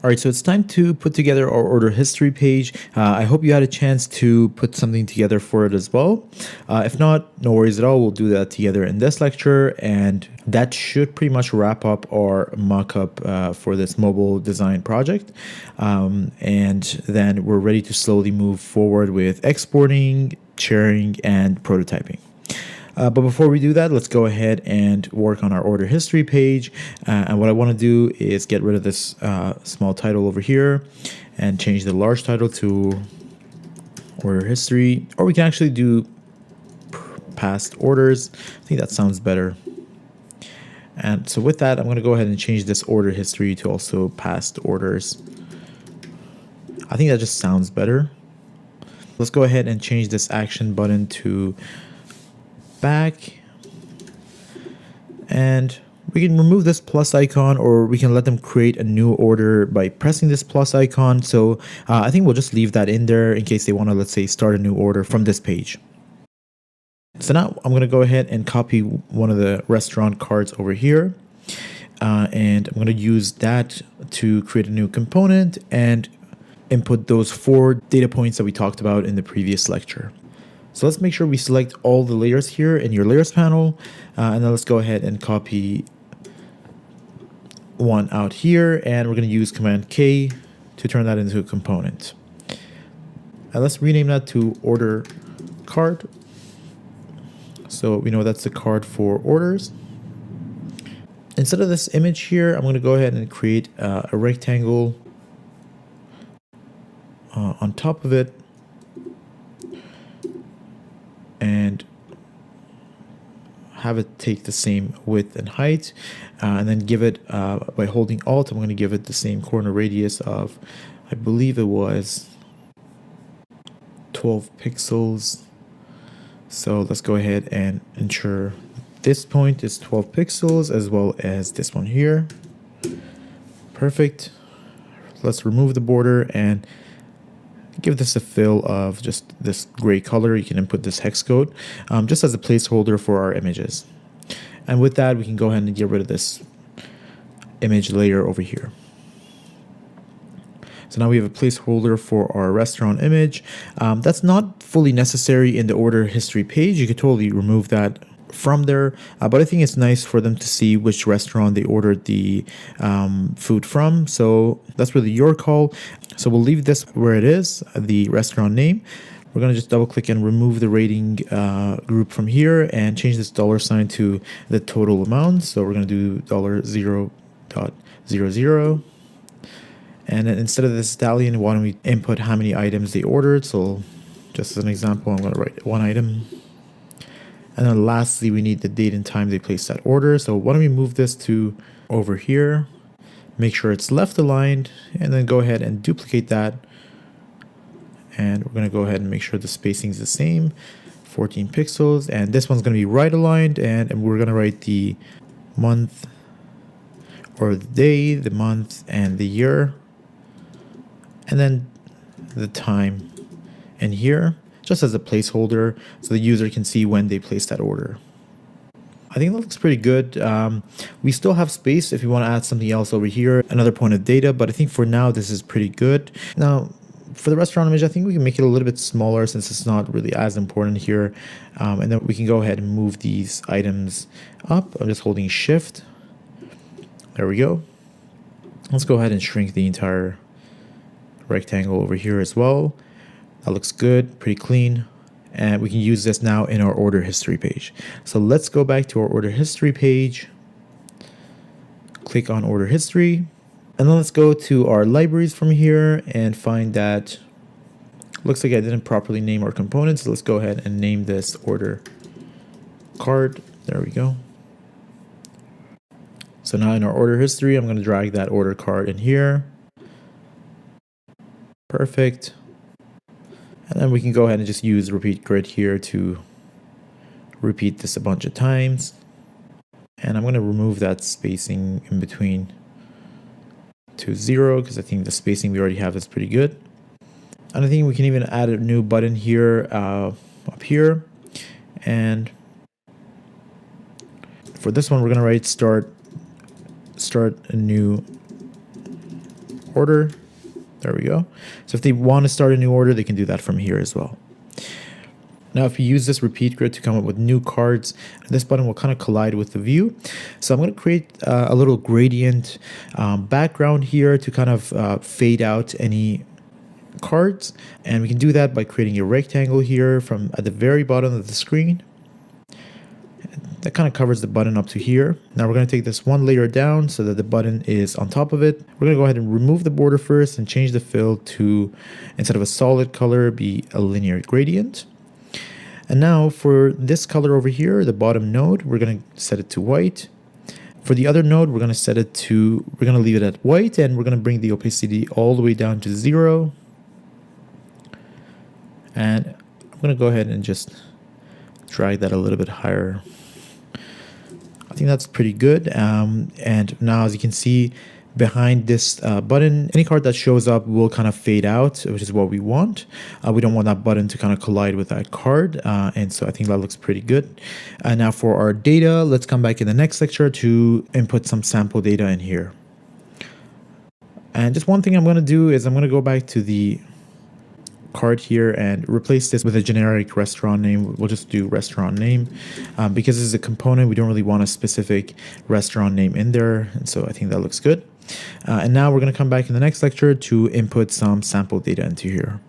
All right, so it's time to put together our order history page. I hope you had a chance to put something together for it as well. If not, no worries at all. We'll do that together in this lecture, and that should pretty much wrap up our mockup for this mobile design project. And then we're ready to slowly move forward with exporting, sharing, and prototyping. But before we do that, let's go ahead and work on our order history page. And what I want to do is get rid of this small title over here and change the large title to order history. Or we can actually do past orders. I think that sounds better. And so with that, I'm going to go ahead and change this order history to also past orders. I think that just sounds better. Let's go ahead and change this action button to back, and we can remove this plus icon, or we can let them create a new order by pressing this plus icon. So I think we'll just leave that in there in case they want to, let's say, start a new order from this page. So now I'm going to go ahead and copy one of the restaurant cards over here, and I'm going to use that to create a new component and input those 4 data points that we talked about in the previous lecture. So let's make sure we select all the layers here in your layers panel, and then let's go ahead and copy one out here, and we're going to use Command K to turn that into a component. And let's rename that to order card, so we know that's the card for orders. Instead of this image here, I'm going to go ahead and create a rectangle on top of it, and have it take the same width and height, and then give it, by holding Alt, I'm going to give it the same corner radius of, I believe it was 12 pixels. So let's go ahead and ensure this point is 12 pixels as well as this one here. Perfect. Let's remove the border and give this a fill of just this gray color. You can input this hex code just as a placeholder for our images. And with that, we can go ahead and get rid of this image layer over here. So now we have a placeholder for our restaurant image. That's not fully necessary in the order history page. You could totally remove that from there, but I think it's nice for them to see which restaurant they ordered the food from. So that's really your call. So we'll leave this where it is, the restaurant name. We're going to just double click and remove the rating group from here and change this $sign to the total amount. So we're going to do $0.00. And then instead of this stallion, why don't we input how many items they ordered? So just as an example, I'm going to write 1 item. And then lastly, we need the date and time they placed that order. So why don't we move this to over here, make sure it's left aligned, and then go ahead and duplicate that. And we're going to go ahead and make sure the spacing is the same, 14 pixels. And this one's going to be right aligned, and we're going to write the month, or the day, the month, and the year. And then the time in here, just as a placeholder, so the user can see when they place that order. I think that looks pretty good. We still have space if you want to add something else over here, another point of data, but I think for now this is pretty good. Now, for the restaurant image, I think we can make it a little bit smaller since it's not really as important here. And then we can go ahead and move these items up. I'm just holding Shift. There we go. Let's go ahead and shrink the entire rectangle over here as well. That looks good, pretty clean. And we can use this now in our order history page. So let's go back to our order history page. Click on order history. And then let's go to our libraries from here and find that, looks like I didn't properly name our components. So let's go ahead and name this order card. There we go. So now in our order history, I'm going to drag that order card in here. Perfect. And then we can go ahead and just use repeat grid here to repeat this a bunch of times. And I'm going to remove that spacing in between to 0 because I think the spacing we already have is pretty good. And I think we can even add a new button here up here. And for this one, we're going to write start a new order. There we go. So if they want to start a new order, they can do that from here as well. Now, if you use this repeat grid to come up with new cards, this button will kind of collide with the view. So I'm going to create a little gradient background here to kind of fade out any cards. And we can do that by creating a rectangle here from at the very bottom of the screen. That kind of covers the button up to here. Now we're going to take this one layer down so that the button is on top of it. We're going to go ahead and remove the border first and change the fill to, instead of a solid color, be a linear gradient. And now for this color over here, the bottom node, we're going to set it to white. For the other node, we're going to set it to, we're going to leave it at white, and we're going to bring the opacity all the way down to 0. And I'm going to go ahead and just drag that a little bit higher. I think that's pretty good. And now, as you can see, behind this button, any card that shows up will kind of fade out, which is what we want. We don't want that button to kind of collide with that card. And so I think that looks pretty good. Now for our data, let's come back in the next lecture to input some sample data in here. And just one thing I'm going to do is I'm going to go back to the card here and replace this with a generic restaurant name. We'll just do restaurant name because this is a component. We don't really want a specific restaurant name in there, and so I think that looks good. And now we're going to come back in the next lecture to input some sample data into here.